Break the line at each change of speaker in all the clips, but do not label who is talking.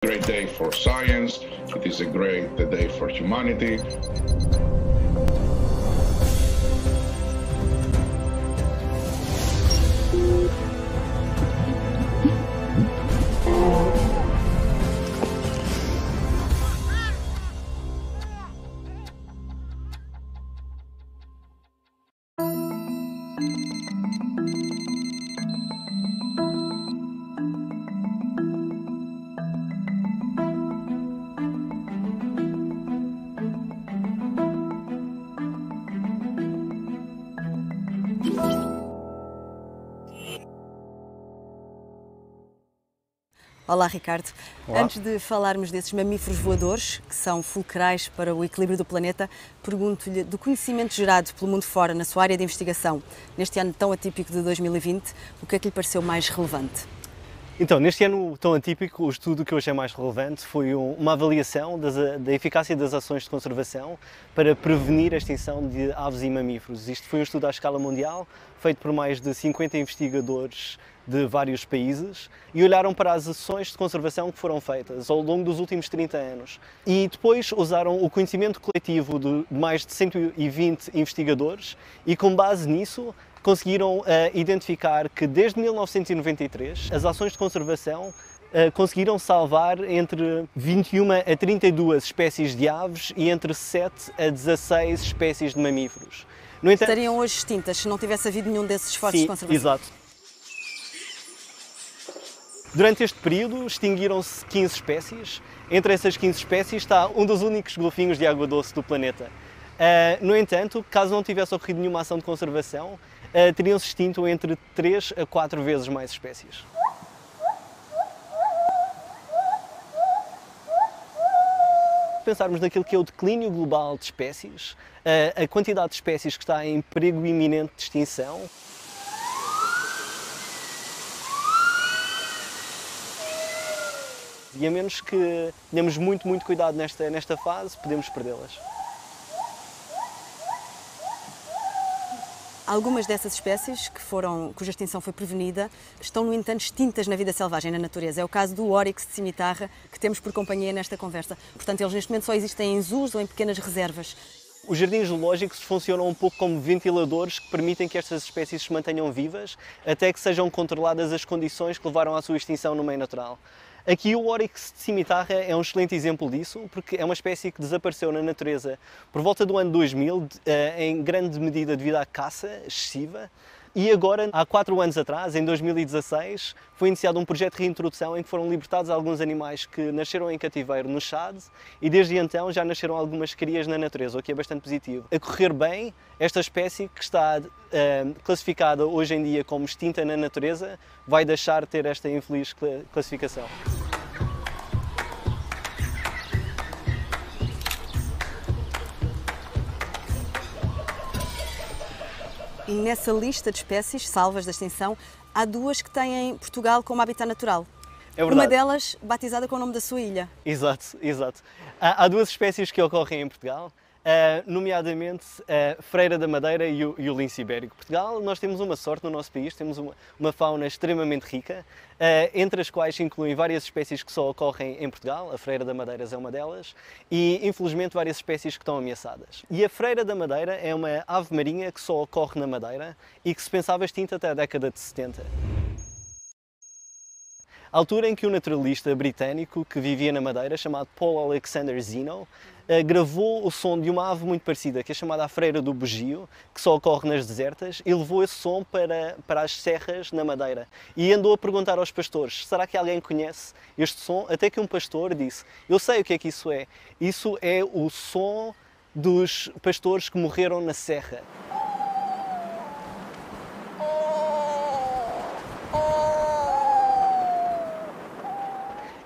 Great day for science. It is a great day for humanity.
Olá, Ricardo.
Olá.
Antes de falarmos desses mamíferos voadores, que são fulcrais para o equilíbrio do planeta, pergunto-lhe, do conhecimento gerado pelo mundo fora na sua área de investigação, neste ano tão atípico de 2020, o que é que lhe pareceu mais relevante?
Então, neste ano tão atípico, o estudo que eu achei mais relevante foi uma avaliação da eficácia das ações de conservação para prevenir a extinção de aves e mamíferos. Isto foi um estudo à escala mundial, feito por mais de 50 investigadores de vários países e olharam para as ações de conservação que foram feitas ao longo dos últimos 30 anos. E depois usaram o conhecimento coletivo de mais de 120 investigadores e, com base nisso, conseguiram identificar que desde 1993 as ações de conservação conseguiram salvar entre 21 a 32 espécies de aves e entre 7 a 16 espécies de mamíferos.
No entanto, estariam hoje extintas se não tivesse havido nenhum desses esforços de conservação?
Exato. Durante este período extinguiram-se 15 espécies. Entre essas 15 espécies está um dos únicos golfinhos de água doce do planeta. No entanto, caso não tivesse ocorrido nenhuma ação de conservação, teriam-se extinto entre 3 a 4 vezes mais espécies. Se pensarmos naquilo que é o declínio global de espécies, a quantidade de espécies que está em perigo iminente de extinção, e a menos que tenhamos muito cuidado nesta fase, podemos perdê-las.
Algumas dessas espécies, cuja extinção foi prevenida, estão, no entanto, extintas na vida selvagem, na natureza. É o caso do Oryx de cimitarra, que temos por companhia nesta conversa. Portanto, eles neste momento só existem em zoos ou em pequenas reservas.
Os jardins zoológicos funcionam um pouco como ventiladores que permitem que estas espécies se mantenham vivas até que sejam controladas as condições que levaram à sua extinção no meio natural. Aqui o Oryx de cimitarra é um excelente exemplo disso, porque é uma espécie que desapareceu na natureza por volta do ano 2000, em grande medida devido à caça excessiva. E agora, há 4 anos atrás, em 2016, foi iniciado um projeto de reintrodução em que foram libertados alguns animais que nasceram em cativeiro no Chad e desde então já nasceram algumas crias na natureza, o que é bastante positivo. A correr bem, esta espécie que está classificada hoje em dia como extinta na natureza vai deixar de ter esta infeliz classificação.
E nessa lista de espécies salvas da extinção, há 2 que têm Portugal como habitat natural.
É verdade.
Uma delas batizada com o nome da sua ilha.
Exato. Há 2 espécies que ocorrem em Portugal, nomeadamente a freira da Madeira e o lince ibérico. Portugal, nós temos uma sorte no nosso país, temos uma fauna extremamente rica, entre as quais incluem várias espécies que só ocorrem em Portugal, a freira da Madeira é uma delas, e infelizmente várias espécies que estão ameaçadas. E a freira da Madeira é uma ave marinha que só ocorre na Madeira e que se pensava extinta até a década de 70. A altura em que o naturalista britânico que vivia na Madeira, chamado Paul Alexander Zeno, gravou o som de uma ave muito parecida, que é chamada a freira do bugio, que só ocorre nas desertas, e levou esse som para as serras na Madeira. E andou a perguntar aos pastores, será que alguém conhece este som? Até que um pastor disse, eu sei o que é que isso é. Isso é o som dos pastores que morreram na serra.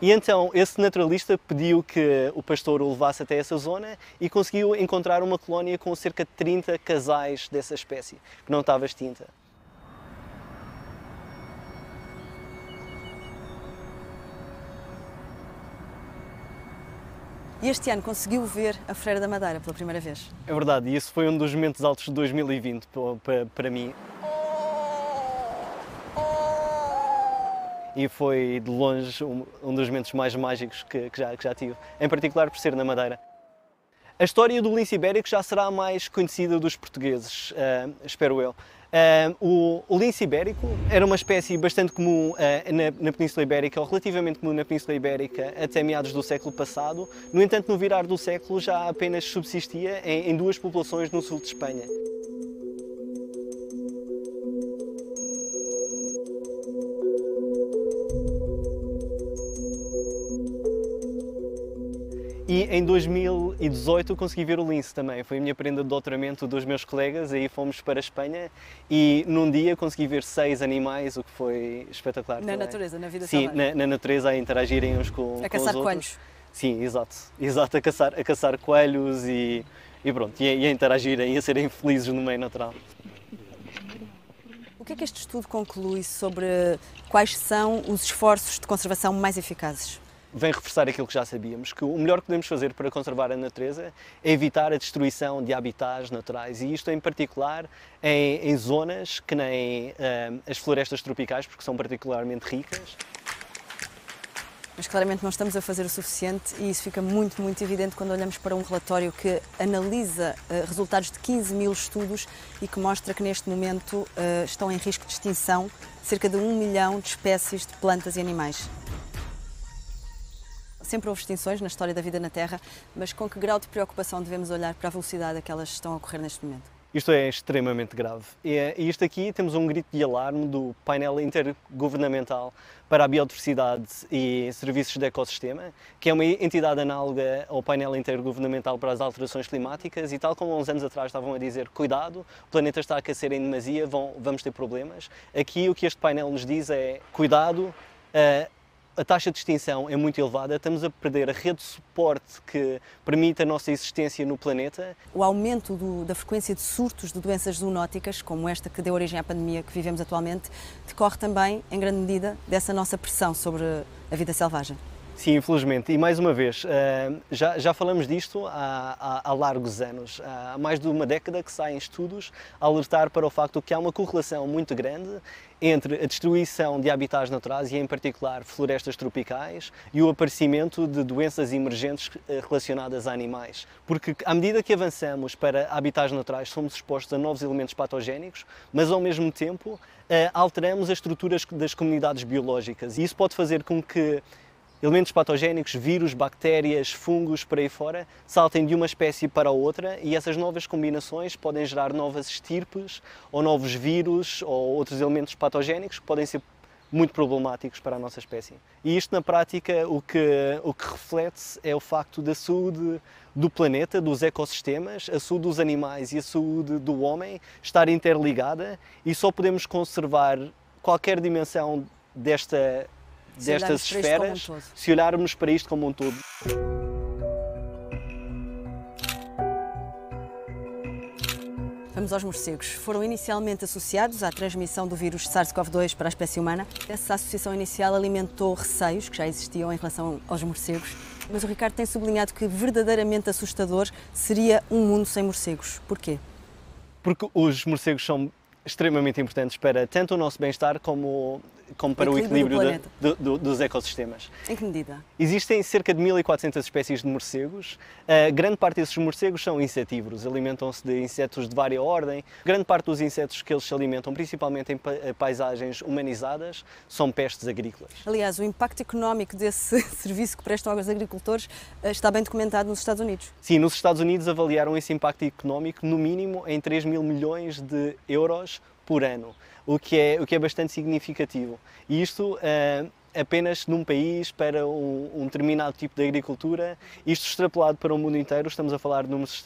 E então esse naturalista pediu que o pastor o levasse até essa zona e conseguiu encontrar uma colónia com cerca de 30 casais dessa espécie, que não estava extinta.
E este ano conseguiu ver a freira da Madeira pela primeira vez.
É verdade, e isso foi um dos momentos altos de 2020 para mim. e foi de longe um dos momentos mais mágicos que já tive, em particular por ser na Madeira. A história do lince ibérico já será mais conhecida dos portugueses, espero eu. O lince ibérico era uma espécie bastante comum na Península Ibérica, ou relativamente comum na Península Ibérica, até meados do século passado. No entanto, no virar do século já apenas subsistia em duas populações no sul de Espanha. E em 2018 consegui ver o lince também, foi a minha prenda de doutoramento dos meus colegas, aí fomos para a Espanha e num dia consegui ver 6 animais, o que foi espetacular.
Na natureza, na vida
Sim,
selvagem.
na natureza, a interagirem uns com os outros.
A caçar coelhos.
Sim, exato, a caçar coelhos e pronto, e a interagirem e a serem felizes no meio natural.
O que é que este estudo conclui sobre quais são os esforços de conservação mais eficazes?
Vem reforçar aquilo que já sabíamos, que o melhor que podemos fazer para conservar a natureza é evitar a destruição de habitats naturais, e isto em particular em zonas que nem as florestas tropicais, porque são particularmente ricas.
Mas claramente não estamos a fazer o suficiente e isso fica muito, muito evidente quando olhamos para um relatório que analisa resultados de 15 mil estudos e que mostra que neste momento estão em risco de extinção cerca de 1 milhão de espécies de plantas e animais. Sempre houve extinções na história da vida na Terra, mas com que grau de preocupação devemos olhar para a velocidade a que elas estão a ocorrer neste momento?
Isto é extremamente grave. E isto aqui temos um grito de alarme do painel intergovernamental para a biodiversidade e serviços de ecossistema, que é uma entidade análoga ao painel intergovernamental para as alterações climáticas e tal como há uns anos atrás estavam a dizer cuidado, o planeta está a aquecer em demasia, vamos ter problemas. Aqui o que este painel nos diz é cuidado, a taxa de extinção é muito elevada, estamos a perder a rede de suporte que permite a nossa existência no planeta.
O aumento da frequência de surtos de doenças zoonóticas, como esta que deu origem à pandemia que vivemos atualmente, decorre também, em grande medida, dessa nossa pressão sobre a vida selvagem.
Sim, infelizmente. E mais uma vez, já falamos disto há largos anos. Há mais de uma década que saem estudos a alertar para o facto que há uma correlação muito grande entre a destruição de habitats naturais e, em particular, florestas tropicais e o aparecimento de doenças emergentes relacionadas a animais. Porque, à medida que avançamos para habitats naturais, somos expostos a novos elementos patogénicos, mas, ao mesmo tempo, alteramos as estruturas das comunidades biológicas. E isso pode fazer com que elementos patogénicos, vírus, bactérias, fungos, por aí fora, saltem de uma espécie para a outra e essas novas combinações podem gerar novas estirpes ou novos vírus ou outros elementos patogénicos que podem ser muito problemáticos para a nossa espécie. E isto, na prática, o que reflete é o facto da saúde do planeta, dos ecossistemas, a saúde dos animais e a saúde do homem estar interligada e só podemos conservar qualquer dimensão destas esferas, se olharmos para isto como um todo.
Vamos aos morcegos. Foram inicialmente associados à transmissão do vírus SARS-CoV-2 para a espécie humana. Essa associação inicial alimentou receios que já existiam em relação aos morcegos. Mas o Ricardo tem sublinhado que verdadeiramente assustador seria um mundo sem morcegos. Porquê?
Porque os morcegos são extremamente importantes para tanto o nosso bem-estar como para o equilíbrio dos ecossistemas.
Em que medida?
Existem cerca de 1400 espécies de morcegos. Grande parte desses morcegos são insetívoros, alimentam-se de insetos de vária ordem. Grande parte dos insetos que eles se alimentam, principalmente em paisagens humanizadas, são pestes agrícolas.
Aliás, o impacto económico desse serviço que prestam aos agricultores está bem documentado nos Estados Unidos.
Sim, nos Estados Unidos avaliaram esse impacto económico no mínimo em 3 mil milhões de euros por ano, o que é bastante significativo. E isto apenas num país para um determinado tipo de agricultura, isto extrapolado para o mundo inteiro, estamos a falar de números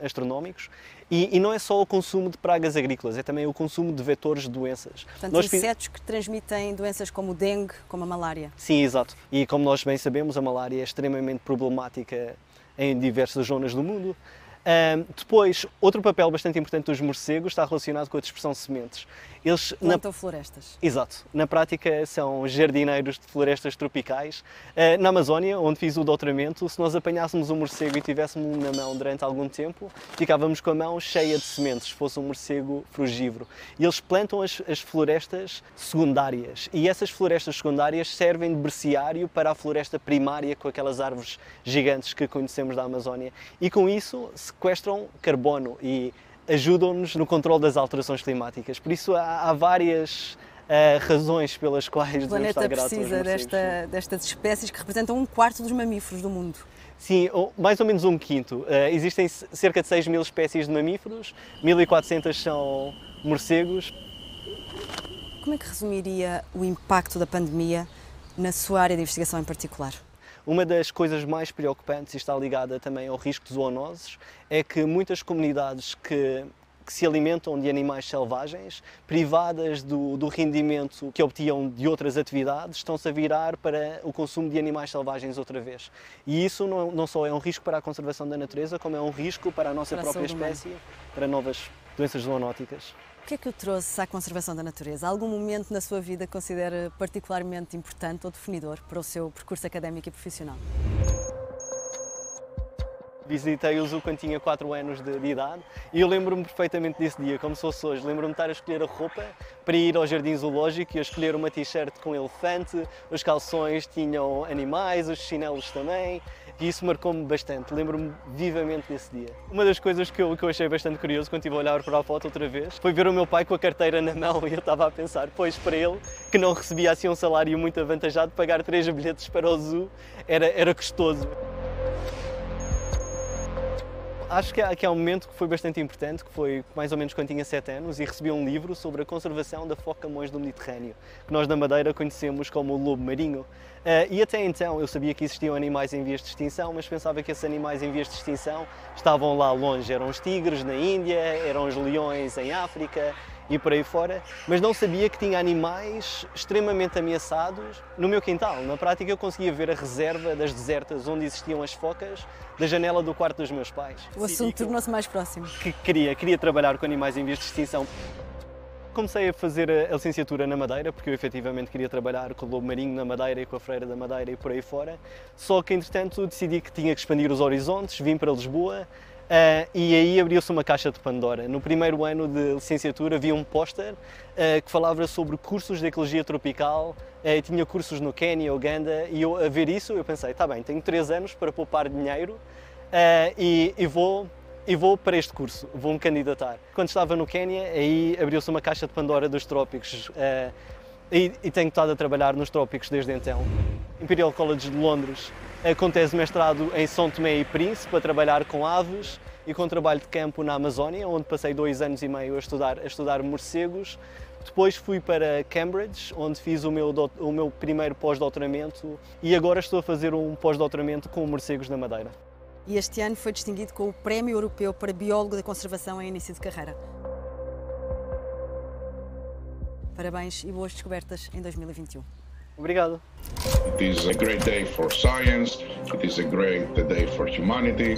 astronómicos, e não é só o consumo de pragas agrícolas, é também o consumo de vetores de doenças.
Portanto, insetos que transmitem doenças como o dengue, como a malária.
Sim, exato. E como nós bem sabemos, a malária é extremamente problemática em diversas zonas do mundo. Depois, outro papel bastante importante dos morcegos está relacionado com a dispersão de sementes. Eles
plantam florestas.
Exato. Na prática são jardineiros de florestas tropicais. Na Amazónia, onde fiz o doutoramento, se nós apanhássemos um morcego e tivéssemos na mão durante algum tempo, ficávamos com a mão cheia de sementes, se fosse um morcego frugívoro. E eles plantam as florestas secundárias. E essas florestas secundárias servem de berciário para a floresta primária, com aquelas árvores gigantes que conhecemos da Amazónia. E com isso sequestram carbono e ajudam-nos no controle das alterações climáticas. Por isso há várias razões pelas quais devemos estar gratos aos morcegos.
O planeta precisa destas espécies que representam 1/4 dos mamíferos do mundo.
Sim, mais ou menos 1/5. Existem cerca de 6.000 espécies de mamíferos, 1.400 são morcegos.
Como é que resumiria o impacto da pandemia na sua área de investigação em particular?
Uma das coisas mais preocupantes, e está ligada também ao risco de zoonoses, é que muitas comunidades que se alimentam de animais selvagens, privadas do rendimento que obtinham de outras atividades, estão-se a virar para o consumo de animais selvagens outra vez. E isso não só é um risco para a conservação da natureza, como é um risco para a nossa própria espécie, para novas doenças zoonóticas.
O que é que o trouxe à conservação da natureza? Algum momento na sua vida que considera particularmente importante ou definidor para o seu percurso académico e profissional?
Visitei o zoo quando tinha 4 anos de idade e eu lembro-me perfeitamente desse dia, como se fosse hoje. Lembro-me de estar a escolher a roupa para ir ao jardim zoológico e a escolher uma t-shirt com elefante, os calções tinham animais, os chinelos também, e isso marcou-me bastante. Lembro-me vivamente desse dia. Uma das coisas que eu achei bastante curioso quando estive a olhar para a foto outra vez foi ver o meu pai com a carteira na mão e eu estava a pensar, pois para ele, que não recebia assim um salário muito avantajado, pagar 3 bilhetes para o zoo era custoso. Acho que há um momento que foi bastante importante, que foi mais ou menos quando tinha 7 anos e recebi um livro sobre a conservação da foca-camões do Mediterrâneo, que nós na Madeira conhecemos como o lobo marinho. E até então eu sabia que existiam animais em vias de extinção, mas pensava que esses animais em vias de extinção estavam lá longe. Eram os tigres na Índia, eram os leões em África e por aí fora, mas não sabia que tinha animais extremamente ameaçados no meu quintal. Na prática eu conseguia ver a reserva das desertas onde existiam as focas da janela do quarto dos meus pais.
O assunto tornou-se mais próximo.
Que queria trabalhar com animais em vias de extinção. Comecei a fazer a licenciatura na Madeira, porque eu efetivamente queria trabalhar com o lobo marinho na Madeira e com a freira da Madeira e por aí fora. Só que entretanto decidi que tinha que expandir os horizontes, vim para Lisboa, e aí abriu-se uma caixa de Pandora. No primeiro ano de licenciatura vi um póster que falava sobre cursos de ecologia tropical, tinha cursos no Quênia, Uganda, e eu a ver isso eu pensei, está bem, tenho 3 anos para poupar dinheiro e vou para este curso, vou-me candidatar. Quando estava no Quênia, aí abriu-se uma caixa de Pandora dos trópicos e tenho estado a trabalhar nos trópicos desde então. Imperial College de Londres, com tese de mestrado em São Tomé e Príncipe, a trabalhar com aves e com trabalho de campo na Amazónia, onde passei 2 anos e meio a estudar morcegos. Depois fui para Cambridge, onde fiz o meu primeiro pós-doutoramento e agora estou a fazer um pós-doutoramento com morcegos na Madeira.
E este ano foi distinguido com o Prémio Europeu para Biólogo da Conservação em início de carreira. Parabéns e boas descobertas em 2021.
Obrigado.
It is a great day for science. It is a great day for humanity.